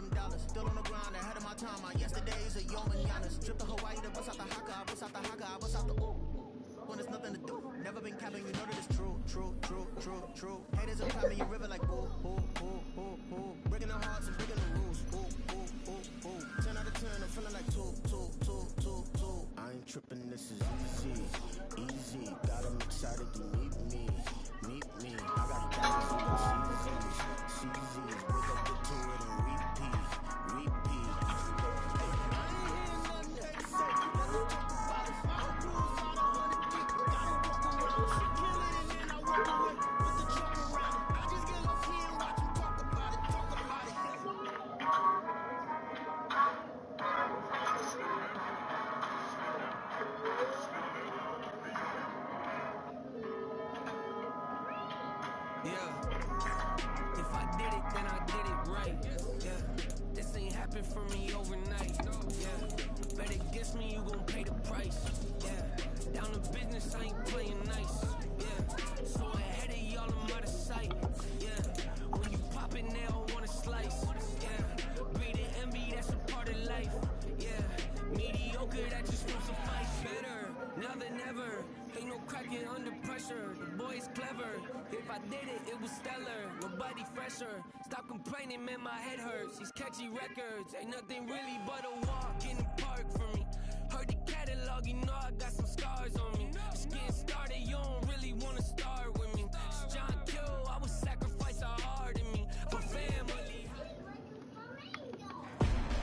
them dollars. Still on the grind, ahead of my time. My yesterday's a young mananas. Trip to Hawaii to bust out the haka, I bust out the haka, I bust out the ooh. When there's nothing to do, never been capping, you know that it's true, true, true, true, true. Haters will cry me a river like boo, boo, boo, boo, boo. Breaking the hearts and breaking the rules, boo, boo, boo, boo. 10 out of 10, I'm feeling like 2, 2, 2, 2, 2. I ain't tripping, this is easy, easy. Got 'em excited to meet me, meet me. I got diamonds in the CZs, CZs. Wake up, get to it and repeat, repeat. Hey, I ain't hear nothing they say. Let's talk about it. I'm cruise out 100 deep. Gotta walk around, she kill it and then I walk away with the drum around it. I just get lost here and watch them talk about it, talk about it. Yeah, if I did it, then I did it right. Yeah, this ain't happen for me overnight. Yeah, bet against me, you gon' pay the price. Yeah, down to business, I ain't playing nice. Yeah, so ahead of y'all, I'm out of sight. Yeah, when you pop it, they all wanna slice. Yeah, breed and envy, that's a part of life. Yeah, mediocre, that just won't suffice. Better, now than ever. Ain't no cracking under pressure. The boy's clever. If I did it, it was stellar. Nobody fresher. Stop complaining, man, my head hurts. These catchy records ain't nothing really but a walk in the park for me. Heard the catalog, you know I got some scars on me. Just getting started, you don't really wanna start with me. It's John Kill, I would sacrifice a heart in me for family.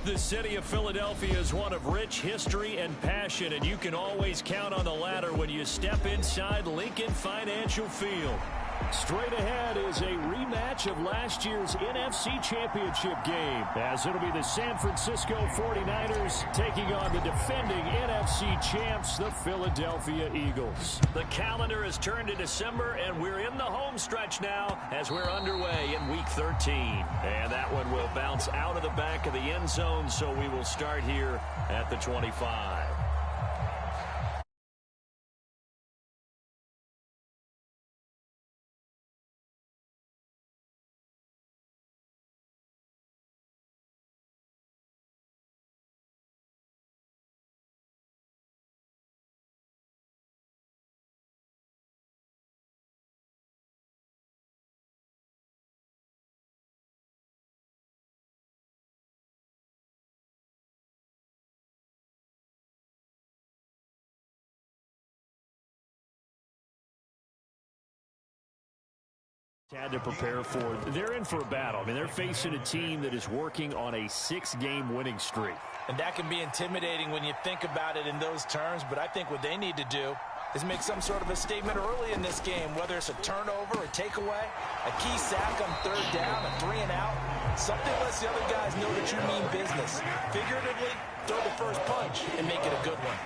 The city of Philadelphia is one of rich history and passion, and you can always count on the latter when you step inside Lincoln Financial Field. Straight ahead is a rematch of last year's NFC Championship game, as it'll be the San Francisco 49ers taking on the defending NFC champs, the Philadelphia Eagles. The calendar has turned to December, and we're in the home stretch now as we're underway in Week 13. And that one will bounce out of the back of the end zone, so we will start here at the 25. Had to prepare for. They're in for a battle. I mean, they're facing a team that is working on a 6-game winning streak. And that can be intimidating when you think about it in those terms, but I think what they need to do is make some sort of a statement early in this game, whether it's a turnover, a takeaway, a key sack on third down, a 3-and-out, something lets the other guys know that you mean business. Figuratively, throw the first punch and make it a good one.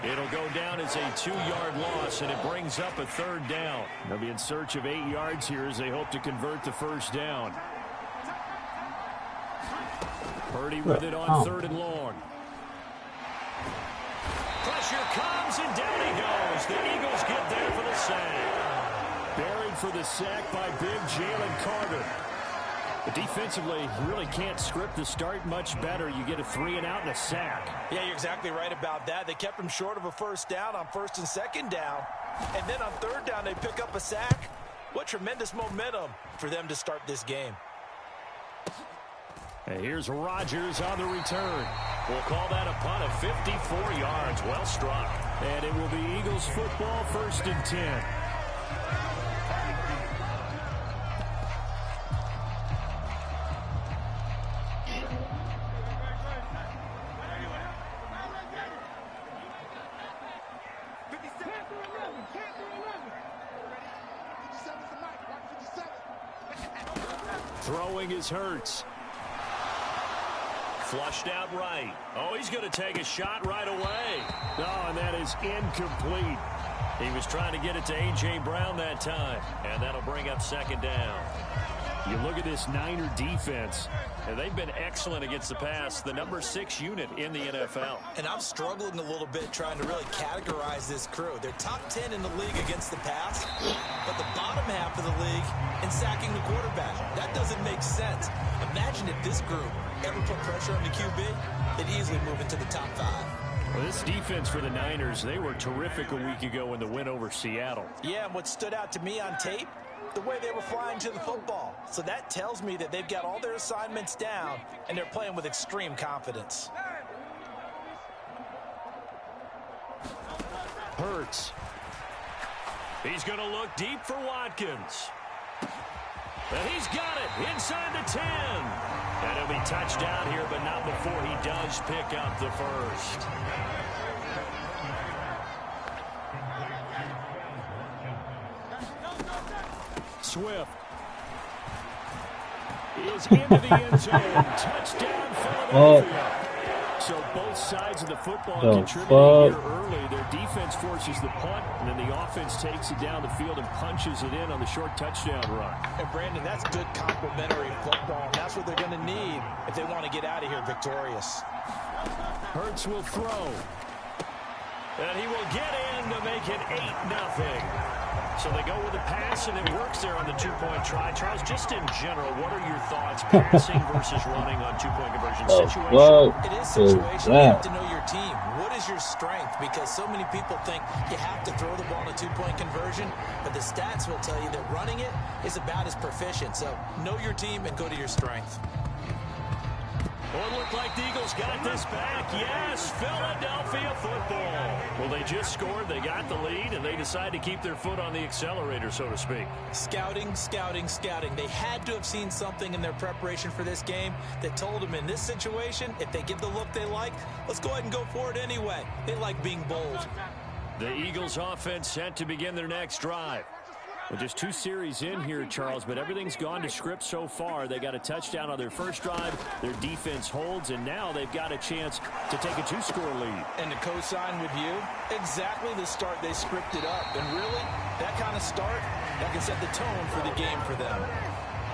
It'll go down as a 2-yard loss, and it brings up a third down. They'll be in search of 8 yards here as they hope to convert the first down. Purdy with it on third and long. Pressure comes, and down he goes. The Eagles get there for the sack. Buried for the sack by big Jalen Carter. But defensively, you really can't script the start much better. You get a 3-and-out and a sack. Yeah, you're exactly right about that. They kept him short of a first down on first and second down. And then on third down, they pick up a sack. What tremendous momentum for them to start this game. And here's Rodgers on the return. We'll call that a punt of 54 yards. Well struck. And it will be Eagles football, 1st and 10. Throwing is Hurts. Flushed out right. Oh, he's going to take a shot right away. Oh, and that is incomplete. He was trying to get it to A.J. Brown that time, and that'll bring up second down. You look at this Niner defense, and they've been excellent against the pass, the number 6 unit in the NFL. And I'm struggling a little bit trying to really categorize this crew. They're top 10 in the league against the pass, but the bottom half of the league in sacking the quarterback. That doesn't make sense. Imagine imagine if this group ever put pressure on the QB, they'd easily move into the top 5. Well, this defense for the Niners, they were terrific a week ago in the win over Seattle. Yeah, and what stood out to me on tape, the way they were flying to the football. So that tells me that they've got all their assignments down, and they're playing with extreme confidence. Hurts. He's going to look deep for Watkins. And he's got it inside the 10. And he'll be touchdown here, but not before he does pick up the first. Swift is into the end zone. Touchdown, Philadelphia. So both sides of the football contributing here early. Their defense forces the punt, and then the offense takes it down the field and punches it in on the short touchdown run. And Brandon, that's good complementary football. That's what they're going to need if they want to get out of here victorious. Hurts will throw. And he will get in to make it 8-0. So they go with a pass, and it works there on the two-point try. Charles, just in general, what are your thoughts passing versus running on two-point conversion situation? It is situational. You have to know your team. What is your strength? Because so many people think you have to throw the ball in a two-point conversion, but the stats will tell you that running it is about as proficient. So know your team and go to your strength. Well, it looked like the Eagles got this back. Yes, Philadelphia football. Well, they just scored. They got the lead, and they decide to keep their foot on the accelerator, so to speak. Scouting, scouting, scouting. They had to have seen something in their preparation for this game that told them in this situation, if they give the look they like, let's go ahead and go for it anyway. They like being bold. The Eagles offense set to begin their next drive. Well, just 2 series in here, Charles, but everything's gone to script so far. They got a touchdown on their first drive. Their defense holds, and now they've got a chance to take a 2-score lead. And to co-sign with you, exactly the start they scripted up. And really, that kind of start, that can set the tone for the game for them.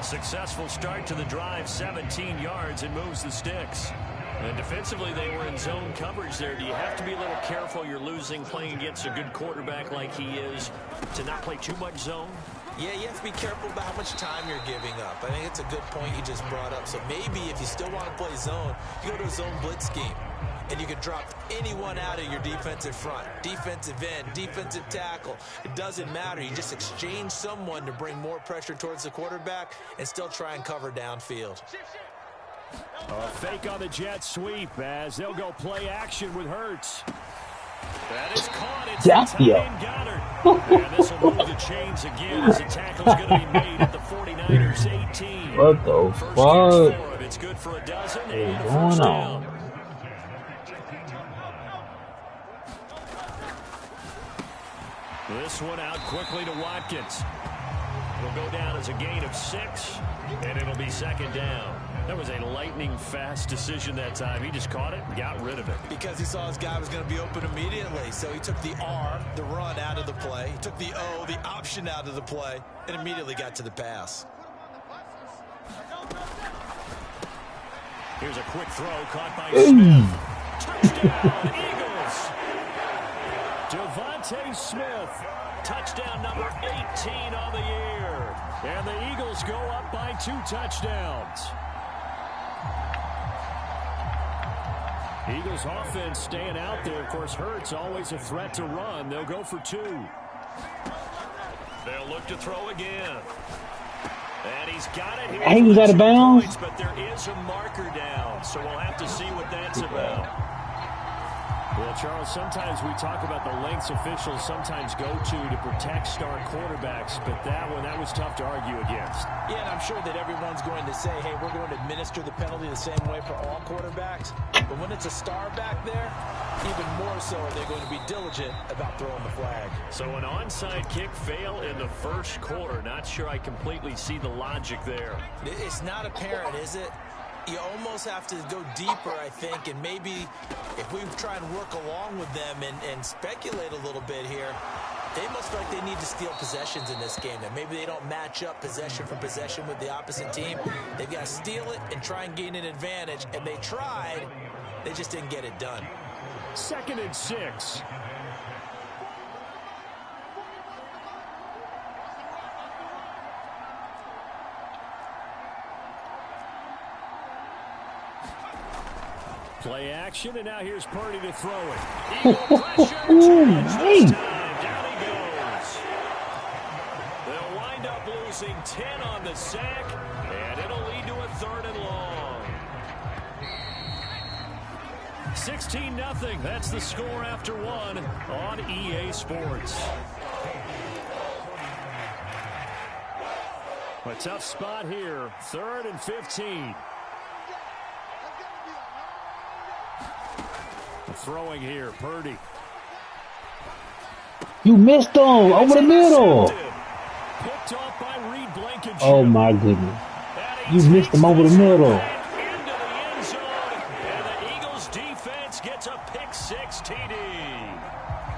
Successful start to the drive, 17 yards, and moves the sticks. And defensively, they were in zone coverage there. Do you have to be a little careful? You're losing playing against a good quarterback like he is to not play too much zone? Yeah, you have to be careful about how much time you're giving up. I think it's a good point you just brought up. So maybe if you still want to play zone, you go to a zone blitz scheme. And you can drop anyone out of your defensive front, defensive end, defensive tackle. It doesn't matter. You just exchange someone to bring more pressure towards the quarterback and still try and cover downfield. A fake on the jet sweep as they'll go play action with Hurts. That is caught. It's the tight end Goddard. And this will move the chains again as the tackle's going to be made at the 49ers 18. What the fuck? It's good for a dozen and a first down. This one out quickly to Watkins. It'll go down as a gain of 6, and it'll be second down. That was a lightning-fast decision that time. He just caught it and got rid of it. Because he saw his guy was going to be open immediately. So he took the R, the run, out of the play. He took the O, the option, out of the play, and immediately got to the pass. Here's a quick throw caught by Smith. Touchdown, Eagles. Devontae Smith. Touchdown number 18 on the year. And the Eagles go up by 2 touchdowns. Eagles offense staying out there. Of course, Hurts always a threat to run. They'll go for 2. They'll look to throw again. And he's got it here. He was out of bounds. But there is a marker down, so we'll have to see what that's about. Well, Charles, sometimes we talk about the lengths officials sometimes go to protect star quarterbacks, but that was tough to argue against. Yeah, and I'm sure that everyone's going to say, hey, we're going to administer the penalty the same way for all quarterbacks. But when it's a star back there, even more so are they going to be diligent about throwing the flag. So an onside kick fail in the first quarter. Not sure I completely see the logic there. It's not apparent, is it? You almost have to go deeper, I think, and maybe if we try and work along with them and speculate a little bit here, they must feel like they need to steal possessions in this game, and maybe they don't match up possession for possession with the opposite team. They've got to steal it and try and gain an advantage, and they tried. They just didn't get it done. 2nd and 6. Play action, and now here's Purdy to throw it. Eagle pressure. This time. Down he goes. They'll wind up losing 10 on the sack, and it'll lead to a 3rd and long. 16-0. That's the score after 1 on EA Sports. A tough spot here. 3rd and 15. Throwing here, Purdy. You missed him over the middle. Picked off by Reed Blankenship. Oh my goodness. You missed him over the middle. Into the end zone, and the Eagles defense gets a pick 6 TD.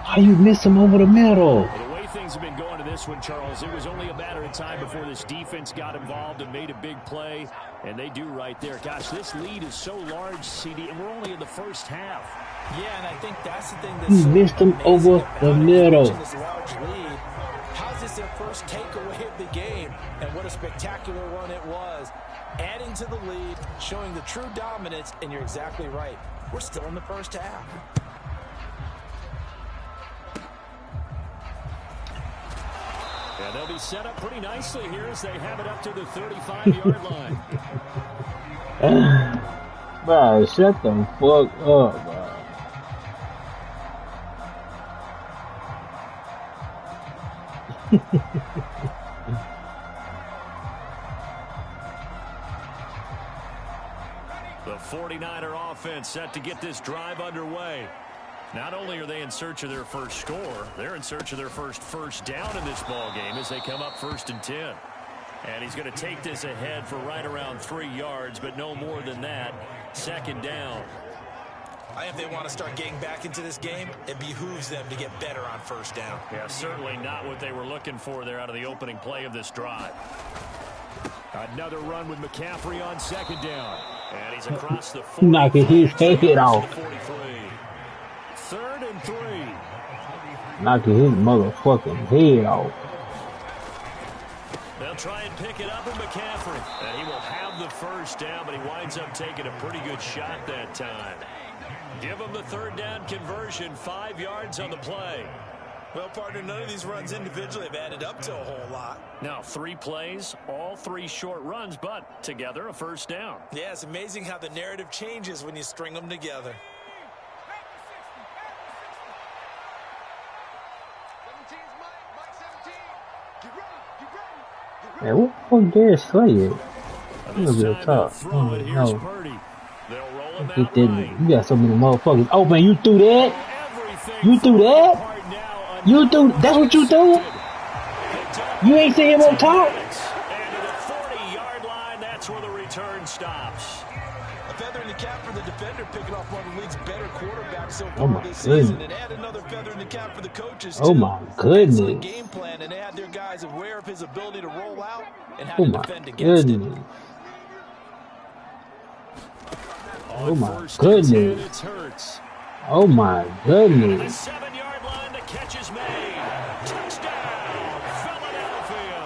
How you miss him over the middle? Well, the way things have been going to this one, Charles, it was only a matter of time before this defense got involved and made a big play, and they do right there. Gosh, this lead is so large, CD, and we're only in the first half. Yeah, and I think that's the thing that's You missed him over the middle. This large lead. How's this their first takeaway of the game? And what a spectacular run it was. Adding to the lead, showing the true dominance, and you're exactly right. We're still in the first half. And they'll be set up pretty nicely here as they have it up to the 35-yard line. Bro, shut the fuck up, bro. The 49er offense set to get this drive underway. Not only are they in search of their first score, they're in search of their first down in this ball game as they come up 1st and 10. And he's going to take this ahead for right around 3 yards, but no more than that. 2nd down. I think if they want to start getting back into this game, it behooves them to get better on 1st down. Yeah, certainly not what they were looking for there out of the opening play of this drive. Another run with McCaffrey on 2nd down. And he's across the 40. Knocking his head off. 3rd and 3. Knocking his motherfucking head off. They'll try and pick it up with McCaffrey. And he will have the 1st down, but he winds up taking a pretty good shot that time. Give him the 3rd down conversion, 5 yards on the play. Well, partner, none of these runs individually have added up to a whole lot. Now, 3 plays, all 3 short runs, but together a 1st down. Yeah, it's amazing how the narrative changes when you string them together. Man, what the fuck Darius Slay at? He's a tough. No. Get that. You got so many motherfuckers. Oh man, you threw that? You threw that? You threw? That's what you threw? You ain't see him on top? And to the 40-yard line, that's where the return stops. A feather in the cap for the defender, picking off one of the league's better quarterbacks so far this season, and add another feather in the cap for the coaches. Oh my goodness! Excellent game plan, and they had their guys aware of his ability to roll out and how to defend against it. Oh my goodness! Oh my goodness! The 7-yard line, the catch is made. Touchdown, Philadelphia.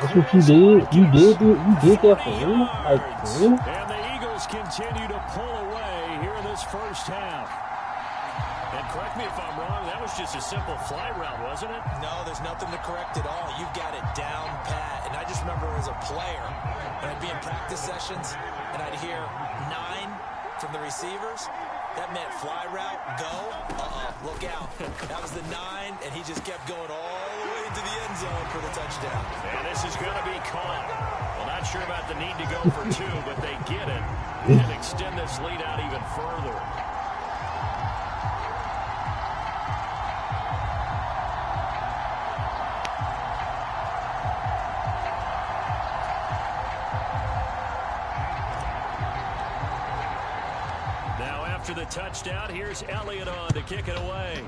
That's what you did? You did that for real? Like for real? And the Eagles continue to pull away here in this first half. And correct me if I'm wrong, that was just a simple fly route, wasn't it? No, there's nothing to correct at all. You've got it down pat. And I just remember as a player, when I'd be in practice sessions, and I'd hear 9 from the receivers. That meant fly route, go, look out. That was the 9, and he just kept going all the way into the end zone for the touchdown. And this is going to be caught. Well, not sure about the need to go for 2, but they get it and extend this lead out even further. After the touchdown, here's Elliott on to kick it away.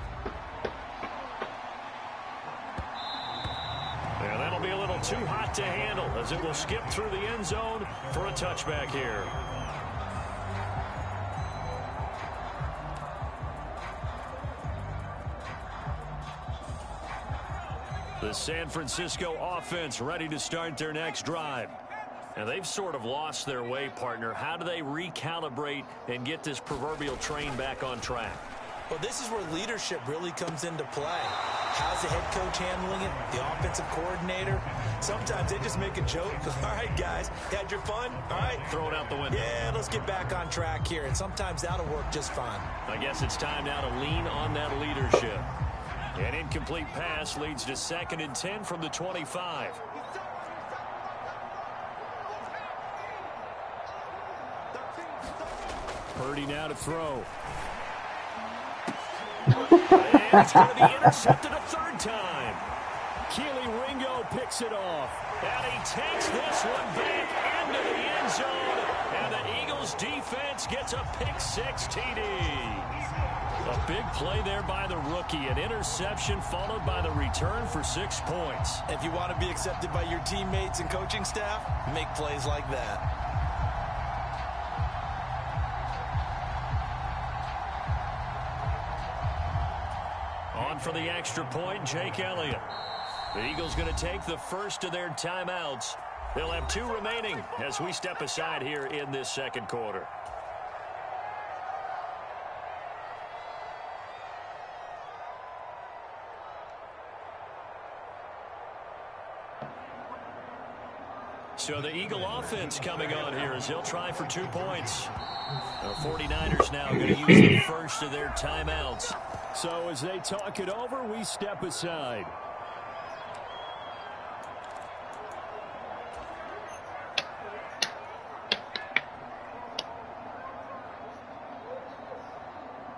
And that'll be a little too hot to handle as it will skip through the end zone for a touchback here. The San Francisco offense ready to start their next drive. And they've sort of lost their way, partner. How do they recalibrate and get this proverbial train back on track? Well, this is where leadership really comes into play. How's the head coach handling it? The offensive coordinator? Sometimes they just make a joke. All right, guys, had your fun? All right. Throw it out the window. Yeah, let's get back on track here. And sometimes that'll work just fine. I guess it's time now to lean on that leadership. An incomplete pass leads to 2nd and 10 from the 25. Purdy now to throw. And it's going to be intercepted a 3rd time. Keely Ringo picks it off. And he takes this one back into the end zone. And the Eagles defense gets a pick-6 TD. A big play there by the rookie. An interception followed by the return for 6 points. If you want to be accepted by your teammates and coaching staff, make plays like that. On for the extra point, Jake Elliott. The Eagles going to take the first of their timeouts. They'll have 2 remaining as we step aside here in this 2nd quarter. So the Eagle offense coming on here as they'll try for 2 points. The 49ers now going to use the first of their timeouts. So as they talk it over, we step aside.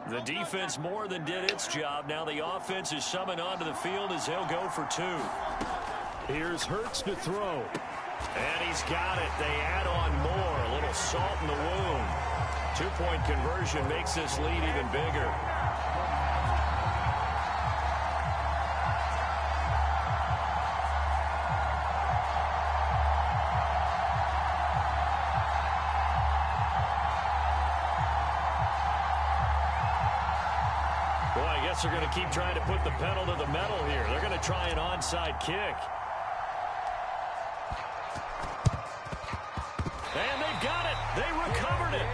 The defense more than did its job. Now the offense is summoned onto the field as they'll go for 2. Here's Hurts to throw. And he's got it. They add on more. A little salt in the wound. 2-point conversion makes this lead even bigger. Boy, I guess they're going to keep trying to put the pedal to the metal here. They're going to try an onside kick. And they've got it. They recovered it.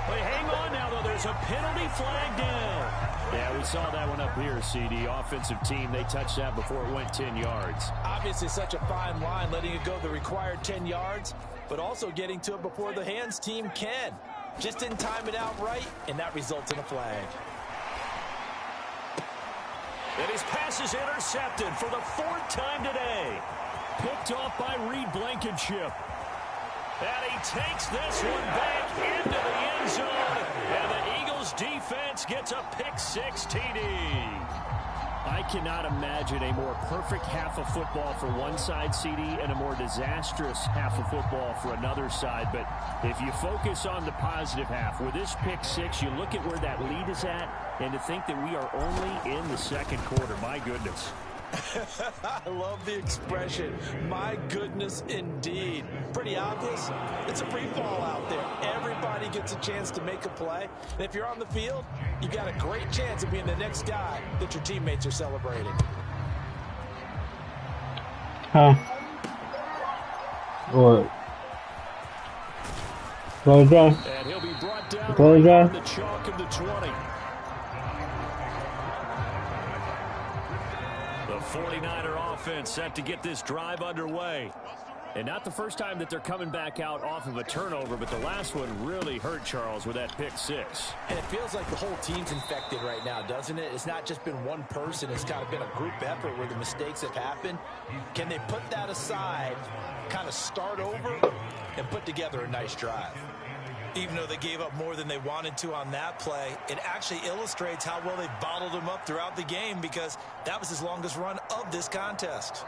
But hang on now, though. There's a penalty flag down. Yeah, we saw that one up here, CD. Offensive team, they touched that before it went 10 yards. Obviously such a fine line, letting it go the required 10 yards, but also getting to it before the hands team can. Just didn't time it out right, and that results in a flag. And his pass is intercepted for the 4th time today. Picked off by Reed Blankenship. And he takes this one back into the end zone. And the Eagles defense gets a pick-6 TD. I cannot imagine a more perfect half of football for one side, CD, and a more disastrous half of football for another side. But if you focus on the positive half, with this pick-6, you look at where that lead is at, and to think that we are only in the 2nd quarter. My goodness. I love the expression. My goodness, indeed. Pretty obvious. It's a free fall out there. Everybody gets a chance to make a play. And if you're on the field, you got a great chance of being the next guy that your teammates are celebrating. Huh. What? Close down. And he'll be brought down Close down. on the chalk of the 20. The 49er offense set to get this drive underway. And not the first time that they're coming back out off of a turnover, but the last one really hurt, Charles, with that pick-6. And it feels like the whole team's infected right now, doesn't it? It's not just been one person. It's kind of been a group effort where the mistakes have happened. Can they put that aside, kind of start over, and put together a nice drive? Even though they gave up more than they wanted to on that play, it actually illustrates how well they bottled him up throughout the game, because that was his longest run of this contest.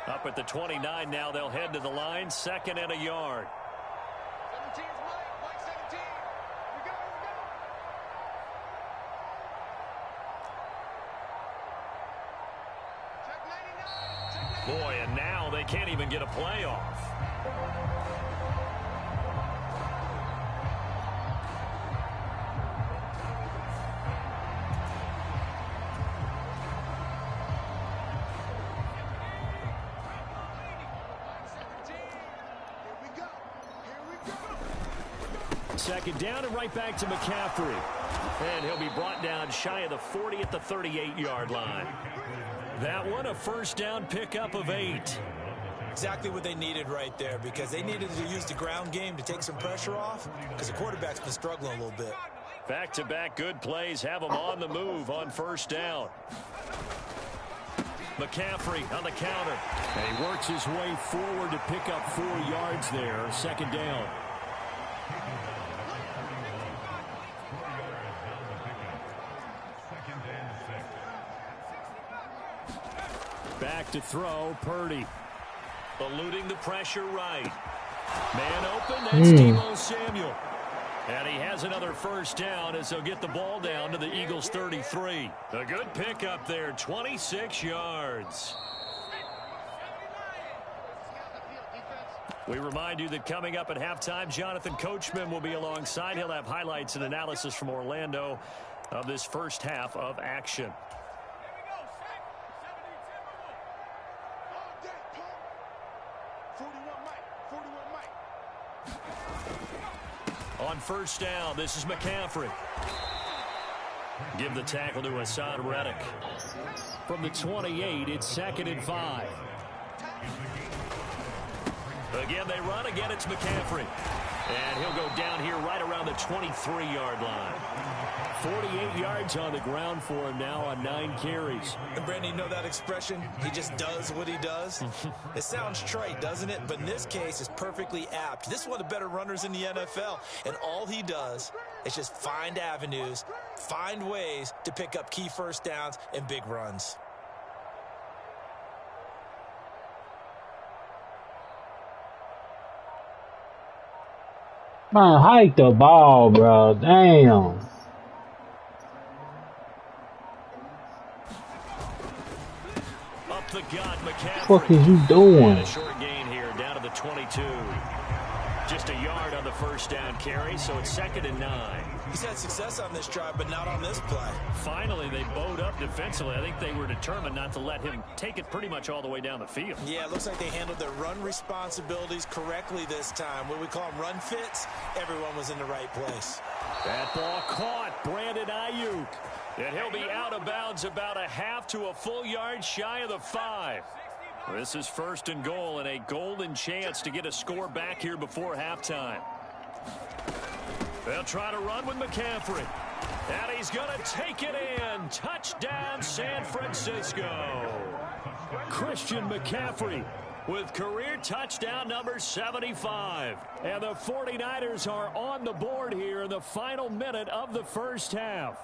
Up at the 29 now, they'll head to the line, 2nd and a yard. 17's Mike 17. We go. Check 99. Boy, and now they can't even get a play off. second down and right back to McCaffrey. And he'll be brought down shy of the 40 at the 38-yard line. That one, a first down pickup of 8. Exactly what they needed right there, because they needed to use the ground game to take some pressure off, because the quarterback's been struggling a little bit. Back-to-back good plays have them on the move on first down. McCaffrey on the counter. And he works his way forward to pick up 4 yards there. Second down. Back to throw, Purdy. Eluding the pressure right. Man open, that's Deebo Samuel. And he has another first down as they'll get the ball down to the Eagles' 33. A good pickup there, 26 yards. We remind you that coming up at halftime, Jonathan Coachman will be alongside. He'll have highlights and analysis from Orlando of this first half of action. On first down, this is McCaffrey. Give the tackle to Hassan Reddick. From the 28, it's 2nd and 5. Again, they run. Again, it's McCaffrey. And he'll go down here right around the 23-yard line. 48 yards on the ground for him now on 9 carries. And Brandon, you know that expression? He just does what he does. It sounds trite, doesn't it? But in this case, it's perfectly apt. This is one of the better runners in the NFL. And all he does is just find avenues, find ways to pick up key first downs and big runs. Man, hike the ball, bro. Damn. Up the gut, McCaffrey. What is you doing? And a short gain here, down to the 22. Just a yard on the first down carry, so it's 2nd and 9. He's had success on this drive, but not on this play. Finally, they bowed up defensively. I think they were determined not to let him take it pretty much all the way down the field. Yeah, it looks like they handled their run responsibilities correctly this time. What we call them run fits, everyone was in the right place. That ball caught. Brandon Ayuk. And he'll be out of bounds about a half to a full yard shy of the 5. This is 1st and goal and a golden chance to get a score back here before halftime. They'll try to run with McCaffrey. And he's going to take it in. Touchdown, San Francisco. Christian McCaffrey with career touchdown number 75. And the 49ers are on the board here in the final minute of the first half.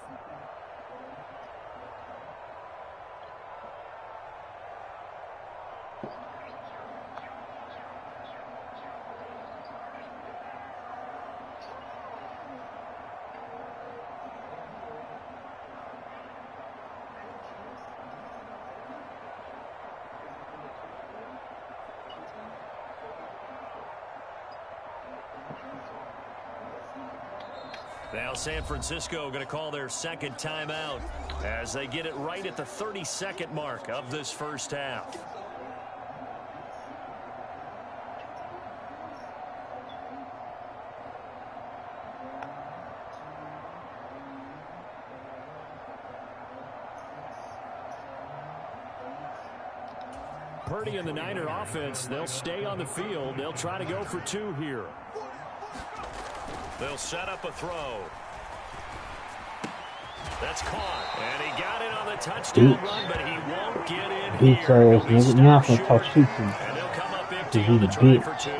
Now San Francisco going to call their second timeout as they get it right at the 32nd mark of this first half. Purdy and the Niner offense, they'll stay on the field. They'll try to go for 2 here. They'll set up a throw. That's caught. And he got it on the touchdown run, but he won't get in here. Ass nigga. You're not gonna talk shit to me. And they'll come up empty He's on the a try bitch. for 2.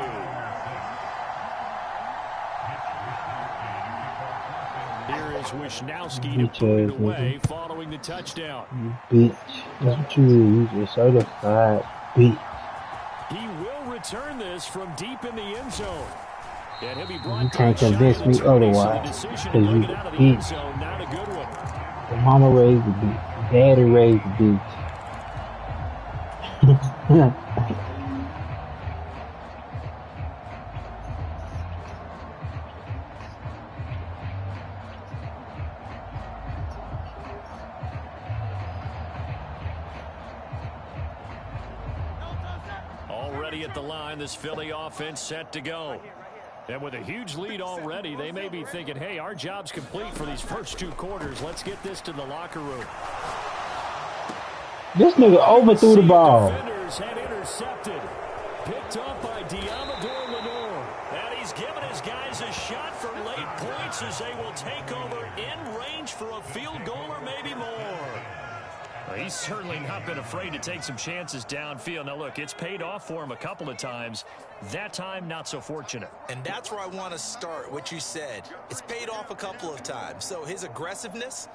Here is Wisnowski to Bitch put it ass away nigga. following the touchdown. You bitch. That's what you is. You're certified bitch. He will return this from deep in the end zone. And he'll be brought You can't down convince shy of the me 20, so the otherwise, decision to 'cause bring you it out of the bitch. end zone, not a good one. Your mama raised a bitch. Daddy raised a bitch. Already at the line, this Philly offense set to go. And with a huge lead already, they may be thinking, hey, our job's complete for these first 2 quarters. Let's get this to the locker room. This nigga overthrew the ball. Defenders had intercepted. Picked up by Diamador Lenore. And he's given his guys a shot for late points as they will take over in range for a field goal or maybe more. Well, he's certainly not been afraid to take some chances downfield. Now, look, it's paid off for him a couple of times. That time, not so fortunate. And that's where I want to start, what you said. It's paid off a couple of times. So his aggressiveness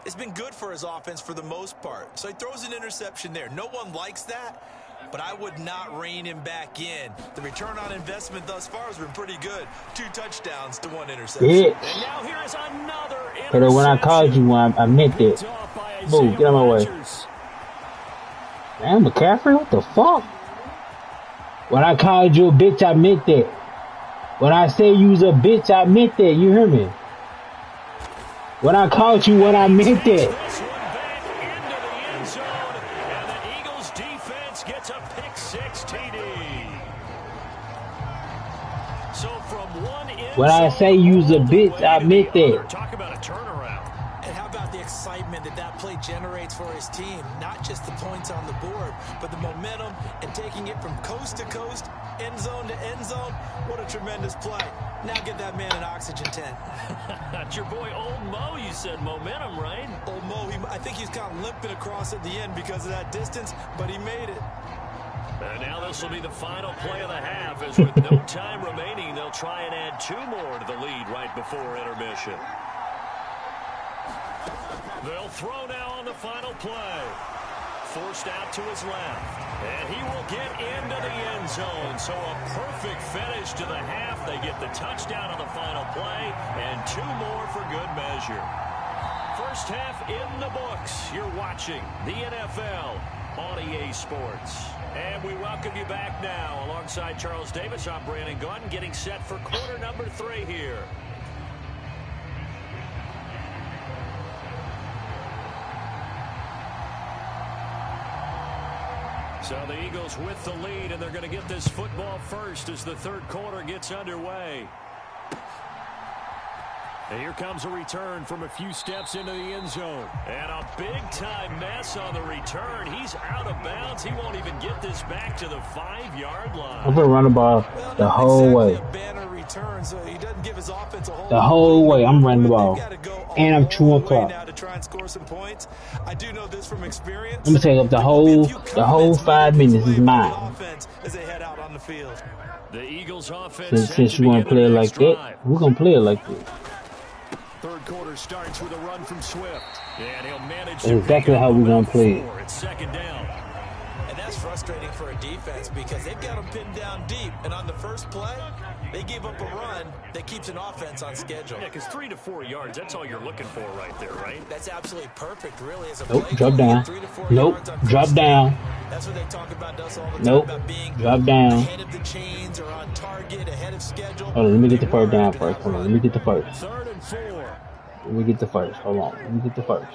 has been good for his offense for the most part. So he throws an interception there. No one likes that, but I would not rein him back in. The return on investment thus far has been pretty good. 2 touchdowns to 1 interception. Yeah. And now here is another interception. Because when I called you, I meant it. Move, get out of my way. Damn, McCaffrey, what the fuck? When I called you a bitch, I meant that. When I say you was a bitch, I meant that. You hear me? When I called you, when I meant that. This one back into the end zone, and the Eagles defense gets a pick 6 TD. So from one end When I say you was a bitch, I meant that. Talk about a turnaround. And how about the excitement that play generates for his team? Not just the points on the board, but the momentum and taking it from coast to coast, end zone to end zone. What a tremendous play. Now get that man an oxygen tent. That's your boy Old Mo, you said. Momentum, right? Old Mo, I think he's kind of limping across at the end because of that distance, but he made it. And now this will be the final play of the half, as with no time remaining, they'll try and add 2 more to the lead right before intermission. They'll throw now on the final play. Forced out to his left. And he will get into the end zone. So a perfect finish to the half. They get the touchdown on the final play. And 2 more for good measure. First half in the books. You're watching the NFL on EA Sports. And we welcome you back now. Alongside Charles Davis, I'm Brandon Gunn, getting set for quarter number 3 here. So the Eagles with the lead, and they're going to get this football first as the third quarter gets underway. And here comes a return from a few steps into the end zone. And a big-time mess on the return. He's out of bounds. He won't even get this back to the 5-yard line. I'm going to run the ball the whole way. The whole way. I'm running the ball. And I'm chewing clock. I do know this from experience. I'm going to take up the whole 5 minutes is mine. As they head out on the field. The Eagles offense Since you want to play it like that, we're going to play it like that. Third quarter starts with a run from Swift. And he'll manage That's exactly how we're going to play it. It's second down. And that's frustrating for a defense because they've got them pinned down deep. And on the first play, they gave up a run that keeps an offense on schedule. Yeah, because 3 to 4 yards, that's all you're looking for right there, right? That's absolutely perfect, really, as a Nope, play. drop down. Nope, drop down. That's what they talk about us all the time, Nope, about being drop down. ahead of the chains or on target, ahead of schedule. Hold on, let me get the first down first. Hold on, let me get the first. 3rd and 4. Let me get the first. Hold on, let me get the first.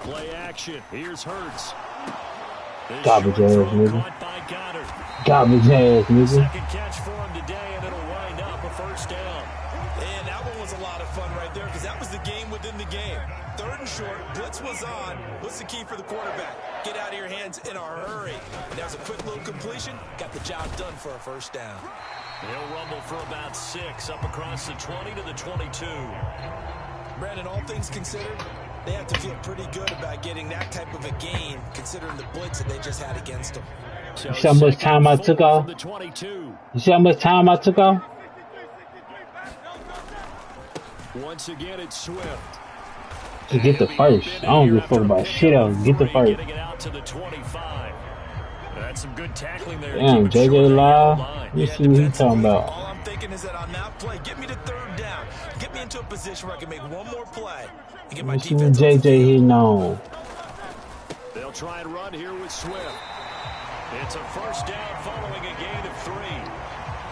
Play action. Here's Hurts. Garbage ass, nigga. Caught by Goddard. Garbage ass, nigga. Second catch for him today, and it'll wind up a first down. And that one was a lot of fun right there because that was the game within the game. 3rd and short, blitz was on. What's the key for the quarterback? Get out of your hands in a hurry. And that was a quick little completion. Got the job done for a first down. He'll rumble for about 6 up across the 20 to the 22. Brandon, all things considered, they have to feel pretty good about getting that type of a gain considering the blitz that they just had against them. You see how much time I took off? You see how much time I took off? Once again, it's Swift. Just get the first. I don't give a fuck about shit else. Get the first. Getting it out to the 25. That's some good tackling there. Damn, JJ Law. You see what he's talking about. All I'm thinking is that on that play, get me to 3rd down. Get me into a position where I can make one more play and get my You see what defense off the JJ field. hitting on. They'll try and run here with Swift. It's a first down following a gain of 3.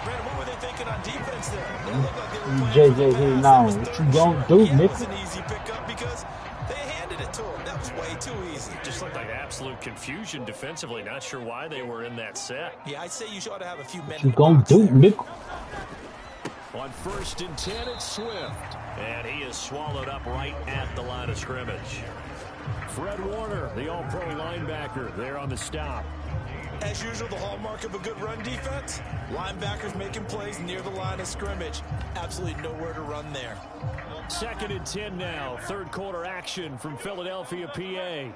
Brandon, what were they thinking on defense there? They looked like they were playing JJ hitting on. What you gonna do, yeah, that was nigga? an easy pickup because they handed it to him. That was way too easy. Just looked like absolute absolute confusion defensively. Not sure why they were in that set. Yeah, I'd say you ought to have a few men. What you gonna do, Nick? On 1st and 10, it's Swift. And he is swallowed up right at the line of scrimmage. Fred Warner, the all-pro linebacker, there on the stop. As usual, the hallmark of a good run defense, linebackers making plays near the line of scrimmage. Absolutely nowhere to run there. 2nd and 10 now. 3rd quarter action from Philadelphia, PA.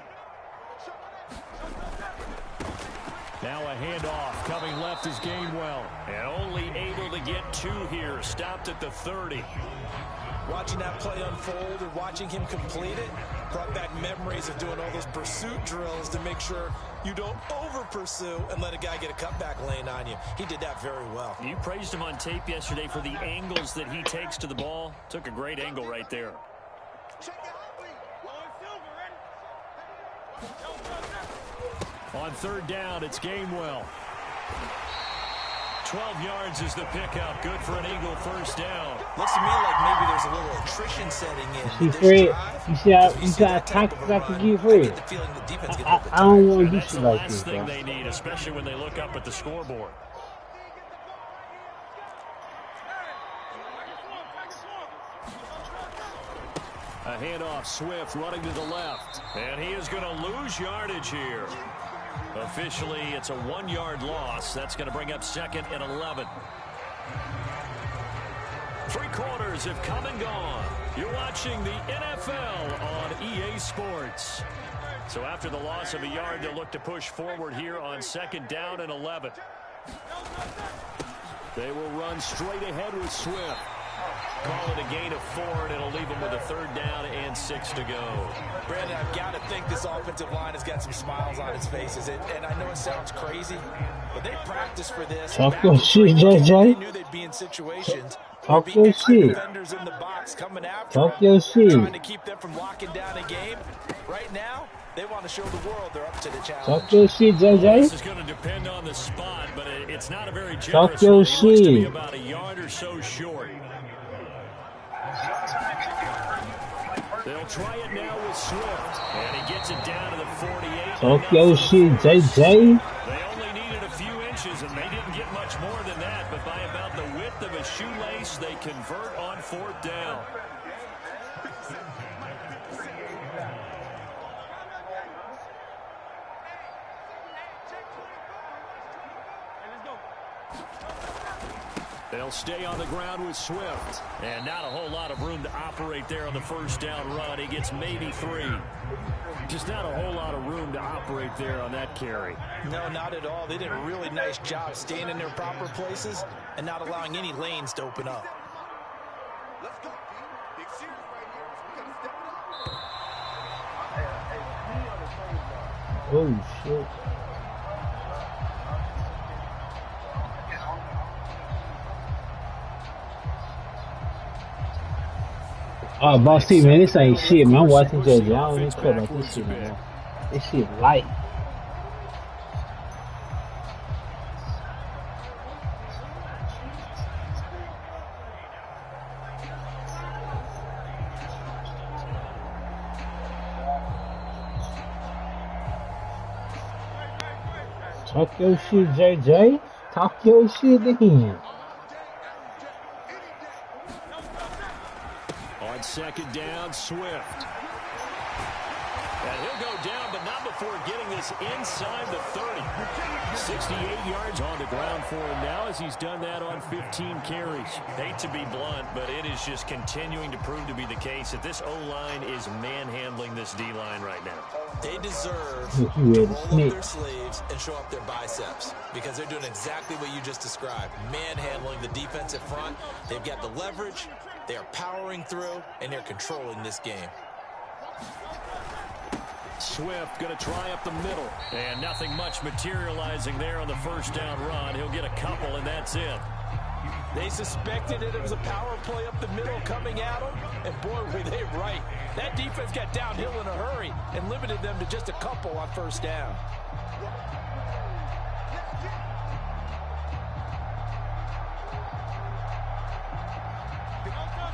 Now a handoff. Coming left is Gainwell. And only able to get 2 here. Stopped at the 30. Watching that play unfold and watching him complete it brought back memories of doing all those pursuit drills to make sure you don't over-pursue and let a guy get a cutback lane on you. He did that very well. You praised him on tape yesterday for the angles that he takes to the ball. Took a great angle right there. On 3rd down, it's Gainwell. 12 yards is the pickup. Good for an Eagle 1st down. Looks to me like maybe there's a little attrition setting in. See, Fred, you see how you got tactics I can give Fred. I don't want to do shit like this, That's the last thing bro. they need, especially when they look up at the scoreboard. A handoff, Swift running to the left. And he is going to lose yardage here. Officially, it's a 1-yard loss. That's going to bring up 2nd and 11. 3 quarters have come and gone. You're watching the NFL on EA Sports. So after the loss of a yard, they'll look to push forward here on 2nd down and 11. They will run straight ahead with Swift. Call it a gain of 4, and it'll leave them with a 3rd down and 6 to go. Brandon, I've got to think this offensive line has got some smiles on its faces. And I know it sounds crazy, but they practiced for this. Talk your shit, JJ. They knew they'd be in situations. Talk your shit. Defenders in the box coming after Talk them, your shit. trying to keep them from locking down a game. Right now, they want to show the world they're up to the challenge. Talk your shit, This JJ. is going to depend on the spot, but it's not a very generous Talk your one. He looks to be shit. about a yard or so short. They'll try it now with Swift, and he gets it down to the 48. Talk your shit, JJ. They only needed a few inches, and they didn't get much more than that, but by about the width of a shoelace, they convert on 4th down. They'll stay on the ground with Swift. And not a whole lot of room to operate there on the 1st down run. He gets maybe 3. Just not a whole lot of room to operate there on that carry. No, not at all. They did a really nice job staying in their proper places and not allowing any lanes to open up. Let's go, team. Big series right here. We got to step it up. Oh, shit. Oh, boss T, man, this ain't shit, man. I'm watching JJ. I don't even care about this shit, man. This shit light. Talk your shit, JJ. Talk your shit to him. On 2nd down, Swift. And he'll go down, but not before getting this inside the 30. 68 yards on the ground for him now as he's done that on 15 carries. Hate to be blunt, but it is just continuing to prove to be the case that this O-line is manhandling this D-line right now. They deserve to roll up their sleeves and show up their biceps because they're doing exactly what you just described. Manhandling the defensive front. They've got the leverage. They are powering through, and they're controlling this game. Swift going to try up the middle. And nothing much materializing there on the 1st down run. He'll get a couple, and that's it. They suspected it was a power play up the middle coming at them, and boy, were they right. That defense got downhill in a hurry and limited them to just a couple on 1st down.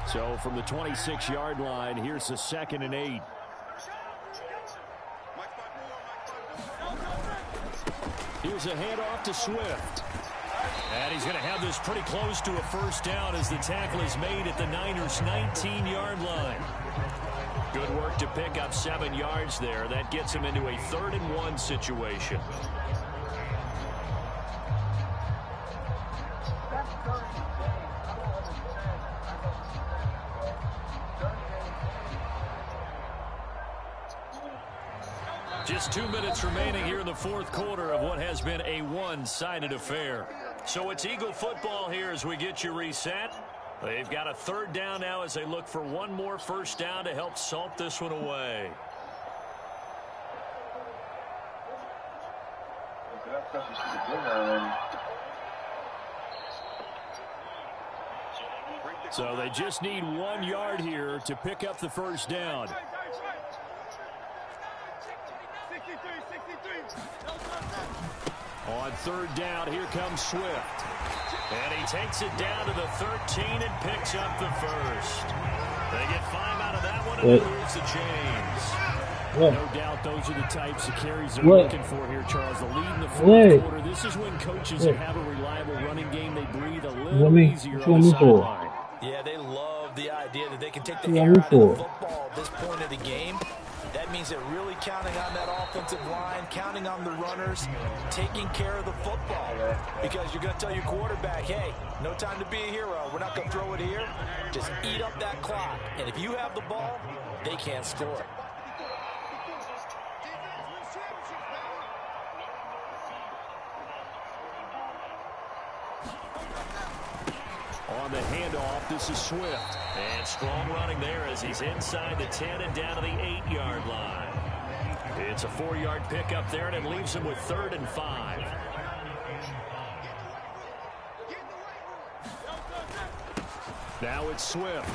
So from the 26-yard line, here's the 2nd and 8. Here's a handoff to Swift. And he's going to have this pretty close to a first down as the tackle is made at the Niners' 19-yard line. Good work to pick up 7 yards there. That gets him into a 3rd-and-1 situation. Just 2 minutes remaining here in the 4th quarter of what has been a one-sided affair. So it's Eagle football here as we get you reset. They've got a 3rd down now as they look for one more first down to help salt this one away. So they just need 1 yard here to pick up the first down. On 3rd down, here comes Swift. And he takes it down to the 13 and picks up the first. They get 5 out of that one and moves the chains. No doubt those are the types of carries they're looking for here, Charles. The lead in the 4th quarter. This is when coaches that have a reliable running game, they breathe a little easier on the sideline. Yeah, they love the idea that they can take the air out of the football at this point of the game. That means they're really counting on that offensive line, counting on the runners, taking care of the football. Because you're going to tell your quarterback, hey, no time to be a hero. We're not going to throw it here. Just eat up that clock. And if you have the ball, they can't score. On the handoff, this is Swift. And strong running there as he's inside the 10 and down to the 8-yard line. It's a 4-yard pickup there, and it leaves him with 3rd and 5. Now it's Swift.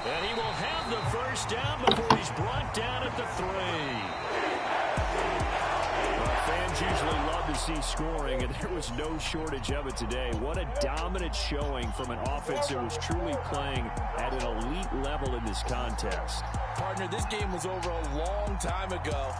And he will have the first down before he's brought down at the 3. Fans usually love to see scoring, and there was no shortage of it today. What a dominant showing from an offense that was truly playing at an elite level in this contest. Partner, this game was over a long time ago,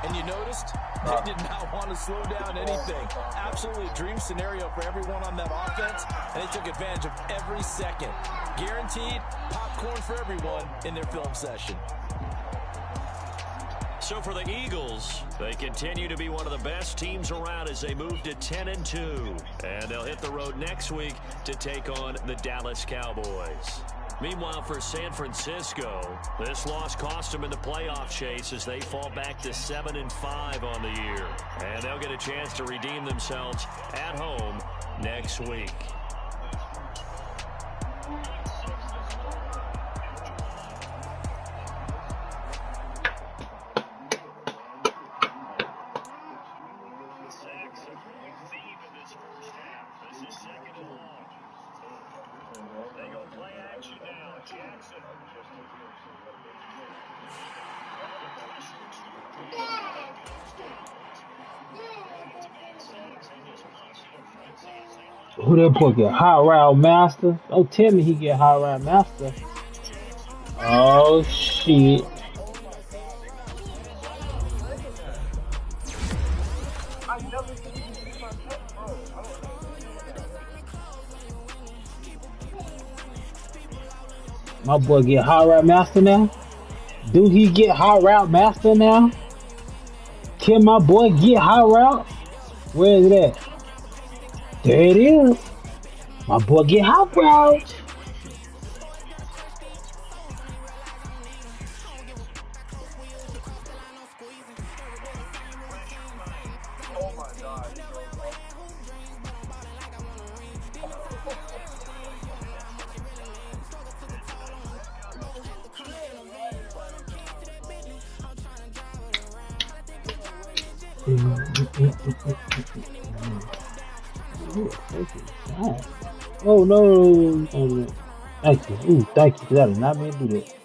and you noticed they did not want to slow down anything. Absolutely a dream scenario for everyone on that offense, and they took advantage of every second. Guaranteed popcorn for everyone in their film session. So for the Eagles, they continue to be one of the best teams around as they move to 10-2. And they'll hit the road next week to take on the Dallas Cowboys. Meanwhile, for San Francisco, this loss cost them in the playoff chase as they fall back to 7-5 on the year. And they'll get a chance to redeem themselves at home next week. Who that boy get? Hot Route Master? Don't tell me he get Hot Route Master. Oh shit. My boy get Hot Route Master now? Do he get Hot Route Master now? Can my boy get Hot Route? Where is it at? There it is. My boy get Hot Route. Oh my God. Oh no. Oh, no. Thank you. Ooh, thank you. That did not mean to do that.